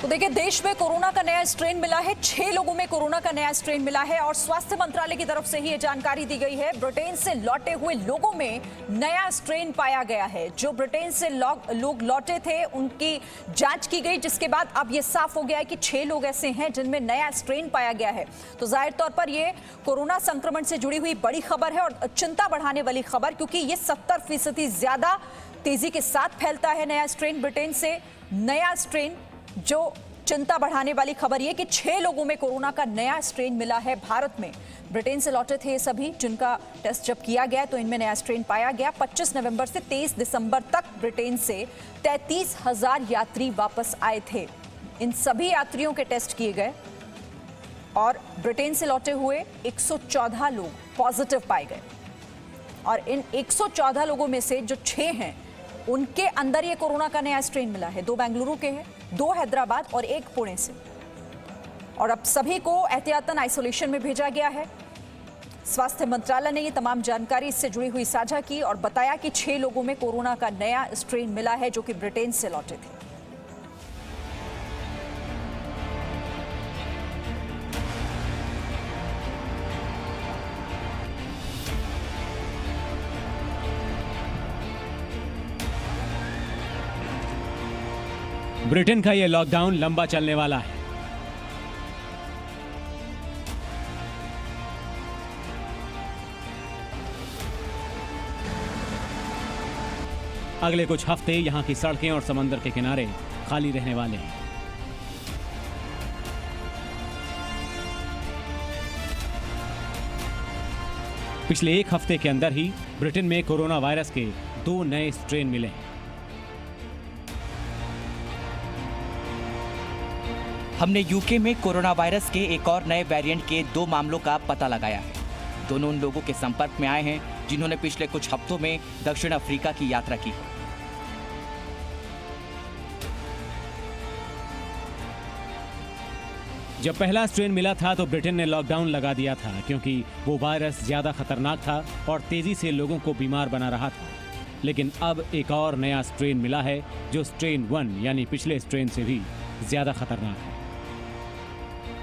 तो देखिए, देश में कोरोना का नया स्ट्रेन मिला है। 6 लोगों में कोरोना का नया स्ट्रेन मिला है और स्वास्थ्य मंत्रालय की तरफ से ही ये जानकारी दी गई है। ब्रिटेन से लौटे हुए लोगों में नया स्ट्रेन पाया गया है। जो ब्रिटेन से लोग लौटे थे उनकी जांच की गई, जिसके बाद अब ये साफ हो गया है कि 6 लोग ऐसे हैं जिनमें नया स्ट्रेन पाया गया है। तो जाहिर तौर पर ये कोरोना संक्रमण से जुड़ी हुई बड़ी खबर है और चिंता बढ़ाने वाली खबर, क्योंकि ये 70% ज्यादा तेजी के साथ फैलता है नया स्ट्रेन ब्रिटेन से। नया स्ट्रेन जो चिंता बढ़ाने वाली खबर ये कि 6 लोगों में कोरोना का नया स्ट्रेन मिला है भारत में। ब्रिटेन से लौटे थे ये सभी, जिनका टेस्ट जब किया गया तो इनमें नया स्ट्रेन पाया गया। 25 नवंबर से 23 दिसंबर तक ब्रिटेन से 33,000 यात्री वापस आए थे। इन सभी यात्रियों के टेस्ट किए गए और ब्रिटेन से लौटे हुए 114 लोग पॉजिटिव पाए गए और इन 114 लोगों में से जो 6 हैं उनके अंदर ये कोरोना का नया स्ट्रेन मिला है। 2 बेंगलुरु के हैं, 2 हैदराबाद और 1 पुणे से। और अब सभी को एहतियातन आइसोलेशन में भेजा गया है। स्वास्थ्य मंत्रालय ने ये तमाम जानकारी इससे जुड़ी हुई साझा की और बताया कि 6 लोगों में कोरोना का नया स्ट्रेन मिला है जो कि ब्रिटेन से लौटे थे। ब्रिटेन का यह लॉकडाउन लंबा चलने वाला है। अगले कुछ हफ्ते यहां की सड़कें और समंदर के किनारे खाली रहने वाले हैं। पिछले 1 हफ्ते के अंदर ही ब्रिटेन में कोरोना वायरस के 2 नए स्ट्रेन मिले हैं। हमने यूके में कोरोना वायरस के एक और नए वेरिएंट के 2 मामलों का पता लगाया है। दोनों उन लोगों के संपर्क में आए हैं जिन्होंने पिछले कुछ हफ्तों में दक्षिण अफ्रीका की यात्रा की। जब पहला स्ट्रेन मिला था तो ब्रिटेन ने लॉकडाउन लगा दिया था, क्योंकि वो वायरस ज्यादा खतरनाक था और तेजी से लोगों को बीमार बना रहा था। लेकिन अब एक और नया स्ट्रेन मिला है जो स्ट्रेन 1 यानी पिछले स्ट्रेन से भी ज्यादा खतरनाक है।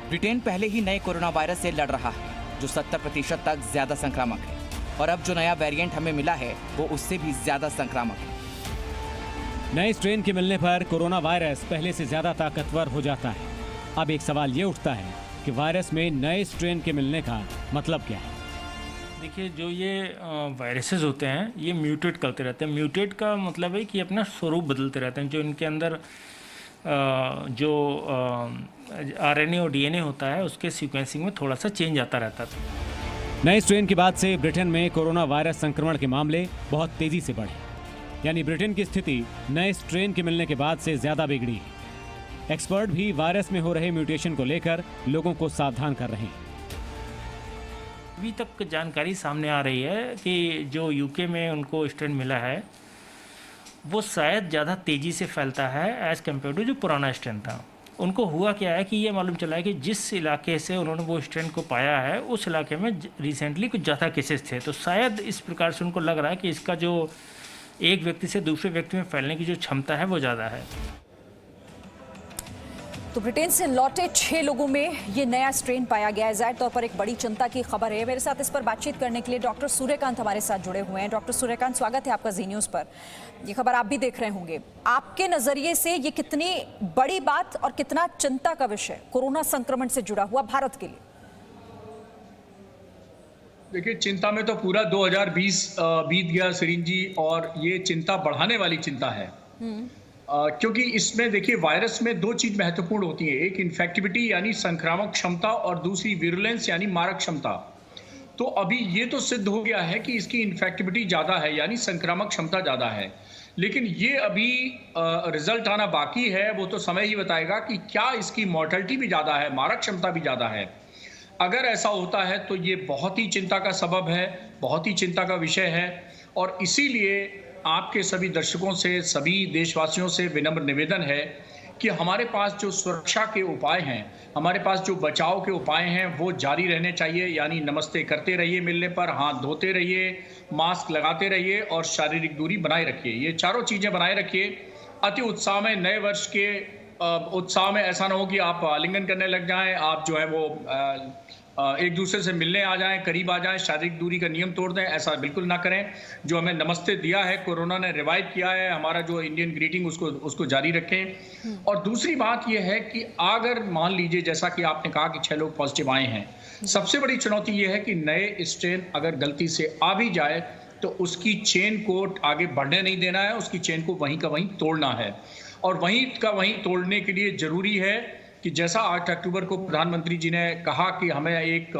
ब्रिटेन पहले ही नए कोरोना वायरस से लड़ रहा है जो 70% तक ज्यादा संक्रामक है और अब जो नया वेरिएंट हमें मिला है वो उससे भी ज्यादा संक्रामक है। नए स्ट्रेन के मिलने पर कोरोना वायरस पहले से ज्यादा ताकतवर हो जाता है। अब एक सवाल ये उठता है कि वायरस में नए स्ट्रेन के मिलने का मतलब क्या है? देखिए, जो ये वायरसेस होते हैं ये म्यूटेट करते रहते हैं। म्यूटेट का मतलब है कि अपना स्वरूप बदलते रहते हैं। जो इनके अंदर जो आरएनए और डीएनए होता है उसके सीक्वेंसिंग में थोड़ा सा चेंज आता रहता था। नए स्ट्रेन के बाद से ब्रिटेन में कोरोना वायरस संक्रमण के मामले बहुत तेजी से बढ़े, यानी ब्रिटेन की स्थिति नए स्ट्रेन के मिलने के बाद से ज्यादा बिगड़ी है। एक्सपर्ट भी वायरस में हो रहे म्यूटेशन को लेकर लोगों को सावधान कर रहे हैं। अभी तक जानकारी सामने आ रही है कि जो यूके में उनको स्ट्रेन मिला है वो शायद ज़्यादा तेज़ी से फैलता है एज़ कम्पेयर टू जो पुराना स्ट्रेन था। उनको हुआ क्या है कि ये मालूम चला है कि जिस इलाके से उन्होंने वो स्ट्रेन को पाया है उस इलाके में रिसेंटली कुछ ज़्यादा केसेस थे। तो शायद इस प्रकार से उनको लग रहा है कि इसका जो एक व्यक्ति से दूसरे व्यक्ति में फैलने की जो क्षमता है वो ज़्यादा है। तो ब्रिटेन से लौटे 6 लोगों में ये नया स्ट्रेन पाया गया है। जाहिर तौर पर एक बड़ी चिंता की खबर है। मेरे साथ इस पर बातचीत करने के लिए डॉक्टर सूर्यकांत हमारे साथ जुड़े हुए हैं। डॉक्टर सूर्यकांत, स्वागत है आपका जी न्यूज़ पर। ये खबर आप भी देख रहे होंगे। आपके नजरिए से ये कितनी बड़ी बात और कितना चिंता का विषय कोरोना संक्रमण से जुड़ा हुआ भारत के लिए? देखिए, चिंता में तो पूरा 2020 बीत गया सरीन जी, और ये चिंता बढ़ाने वाली चिंता है। क्योंकि इसमें देखिए, वायरस में 2 चीज महत्वपूर्ण होती है। एक इन्फेक्टिविटी यानी संक्रामक क्षमता और दूसरी विरुलेंस यानी मारक क्षमता। तो अभी ये तो सिद्ध हो गया है कि इसकी इन्फेक्टिविटी ज़्यादा है यानी संक्रामक क्षमता ज़्यादा है, लेकिन ये अभी रिजल्ट आना बाकी है। वो तो समय ही बताएगा कि क्या इसकी मॉर्टेलिटी भी ज़्यादा है, मारक क्षमता भी ज़्यादा है। अगर ऐसा होता है तो ये बहुत ही चिंता का सबब है, बहुत ही चिंता का विषय है। और इसीलिए आपके सभी दर्शकों से, सभी देशवासियों से विनम्र निवेदन है कि हमारे पास जो सुरक्षा के उपाय हैं, हमारे पास जो बचाव के उपाय हैं वो जारी रहने चाहिए। यानी नमस्ते करते रहिए मिलने पर, हाथ धोते रहिए, मास्क लगाते रहिए और शारीरिक दूरी बनाए रखिए। ये चारों चीज़ें बनाए रखिए। अति उत्साह में नए वर्ष के उत्साह में ऐसा ना हो कि आप आलिंगन करने लग जाएं, आप जो है वो एक दूसरे से मिलने आ जाएं, करीब आ जाएं, शारीरिक दूरी का नियम तोड़ दें, ऐसा बिल्कुल ना करें। जो हमें नमस्ते दिया है, कोरोना ने रिवाइव किया है, हमारा जो इंडियन ग्रीटिंग उसको जारी रखें। और दूसरी बात यह है कि अगर मान लीजिए जैसा कि आपने कहा कि 6 लोग पॉजिटिव आए हैं, सबसे बड़ी चुनौती यह है कि नए स्ट्रेन अगर गलती से आ भी जाए तो उसकी चेन को आगे बढ़ने नहीं देना है, उसकी चेन को वहीं का वहीं तोड़ना है। और वहीं का वहीं तोड़ने के लिए जरूरी है कि जैसा 8 अक्टूबर को प्रधानमंत्री जी ने कहा कि हमें एक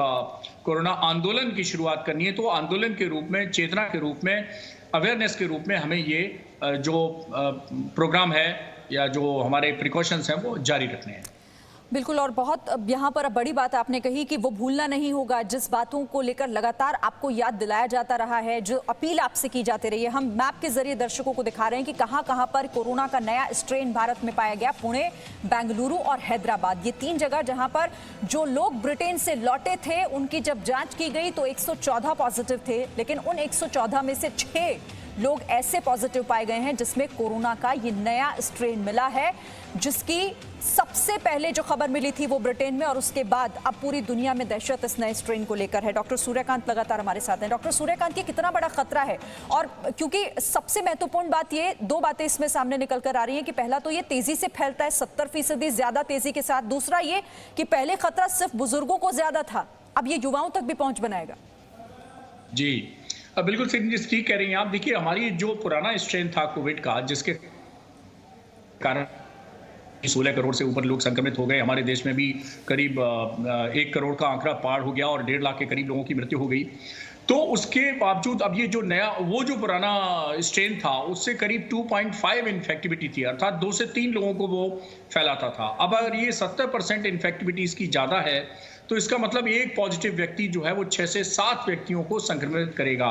कोरोना आंदोलन की शुरुआत करनी है, तो आंदोलन के रूप में, चेतना के रूप में, अवेयरनेस के रूप में हमें ये जो प्रोग्राम है या जो हमारे प्रिकॉशंस हैं वो जारी रखने हैं। बिल्कुल, और बहुत यहाँ पर बड़ी बात आपने कही कि वो भूलना नहीं होगा जिस बातों को लेकर लगातार आपको याद दिलाया जाता रहा है, जो अपील आपसे की जाती रही है। हम मैप के जरिए दर्शकों को दिखा रहे हैं कि कहाँ कहाँ पर कोरोना का नया स्ट्रेन भारत में पाया गया। पुणे, बेंगलुरु और हैदराबाद, ये 3 जगह जहाँ पर जो लोग ब्रिटेन से लौटे थे उनकी जब जांच की गई तो 114 पॉजिटिव थे, लेकिन उन 114 में से 6 लोग ऐसे पॉजिटिव पाए गए हैं जिसमें कोरोना का ये नया स्ट्रेन मिला है, जिसकी सबसे पहले जो खबर मिली थी वो ब्रिटेन में, और उसके बाद अब पूरी दुनिया में दहशत इस नए स्ट्रेन को लेकर है। डॉक्टर सूर्यकांत लगातार हमारे साथ हैं। डॉक्टर सूर्यकांत, ये कितना बड़ा खतरा है? और क्योंकि सबसे महत्वपूर्ण बात, ये 2 बातें इसमें सामने निकल कर आ रही हैं कि पहला तो ये तेजी से फैलता है 70% ज्यादा तेजी के साथ, दूसरा ये कि पहले खतरा सिर्फ बुजुर्गों को ज्यादा था, अब ये युवाओं तक भी पहुंच बनाएगा। जी बिल्कुल जी, ठीक कह रही हैं आप। देखिए, हमारी जो पुराना स्ट्रेन था कोविड का, जिसके कारण 16 करोड़ से ऊपर लोग संक्रमित हो गए, हमारे देश में भी करीब 1 करोड़ का आंकड़ा पार हो गया और 1.5 लाख के करीब लोगों की मृत्यु हो गई। तो उसके बावजूद अब ये जो नया, वो जो पुराना स्ट्रेन था उससे करीब 2.5 इन्फेक्टिविटी थी, अर्थात 2 से 3 लोगों को वो फैलाता था। अब अगर ये 70% इन्फेक्टिविटी इसकी ज़्यादा है तो इसका मतलब एक पॉजिटिव व्यक्ति जो है वो 6 से 7 व्यक्तियों को संक्रमित करेगा।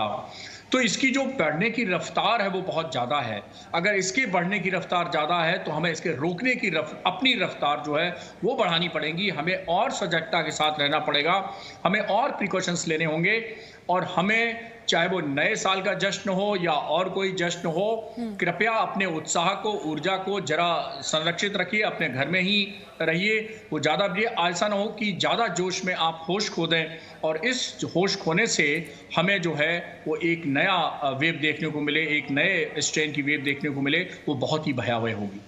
तो इसकी जो बढ़ने की रफ्तार है वो बहुत ज़्यादा है। अगर इसके बढ़ने की रफ्तार ज़्यादा है तो हमें इसके रोकने की अपनी रफ्तार जो है वो बढ़ानी पड़ेगी। हमें और सजगता के साथ रहना पड़ेगा, हमें और प्रिकॉशंस लेने होंगे, और हमें चाहे वो नए साल का जश्न हो या और कोई जश्न हो, कृपया अपने उत्साह को, ऊर्जा को जरा संरक्षित रखिए, अपने घर में ही रहिए। वो ज़्यादा भी ऐसा ना हो कि ज़्यादा जोश में आप होश खो दें, और इस होश खोने से हमें जो है वो एक नया वेव देखने को मिले, एक नए स्ट्रेन की वेव देखने को मिले, वो बहुत ही भयावह होगी।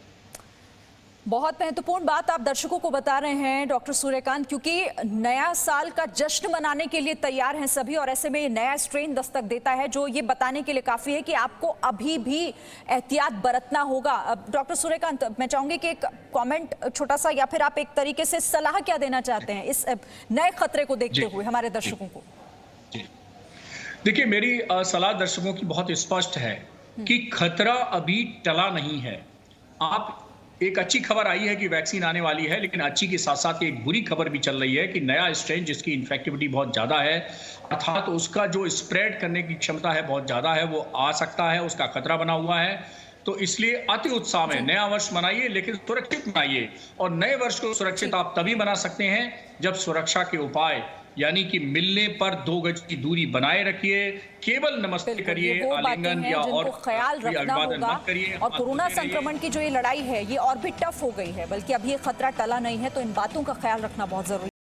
बहुत महत्वपूर्ण बात आप दर्शकों को बता रहे हैं डॉक्टर सूर्यकांत, क्योंकि नया साल का जश्न मनाने के लिए तैयार हैं सभी, और ऐसे में ये नया स्ट्रेन दस्तक देता है जो ये बताने के लिए काफी है कि आपको अभी भी एहतियात बरतना होगा। डॉक्टर सूर्यकांत, मैं चाहूंगी कि एक कमेंट छोटा सा, या फिर आप एक तरीके से सलाह क्या देना चाहते हैं इस नए खतरे को देखते हुए हमारे दर्शकों को? देखिए, मेरी सलाह दर्शकों की बहुत स्पष्ट है कि खतरा अभी टला नहीं है। आप, एक अच्छी खबर आई है कि वैक्सीन आने वाली है, लेकिन अच्छी के साथ साथ एक बुरी खबर भी चल रही है कि नया स्ट्रेन जिसकी इन्फेक्टिविटी बहुत ज़्यादा है, अर्थात उसका जो स्प्रेड करने की क्षमता है बहुत ज़्यादा है, वो आ सकता है, उसका खतरा बना हुआ है। तो इसलिए अति उत्साह में नया वर्ष मनाइए, लेकिन सुरक्षित मनाइए। और नए वर्ष को सुरक्षित आप तभी बना सकते हैं जब सुरक्षा के उपाय, यानी कि मिलने पर 2 गज की दूरी बनाए रखिए, केवल नमस्ते करिए, आलिंगन या और ख्याल रखना होगा। और कोरोना संक्रमण की जो ये लड़ाई है ये और भी टफ हो गई है, बल्कि अब ये खतरा टला नहीं है, तो इन बातों का ख्याल रखना बहुत जरूरी है।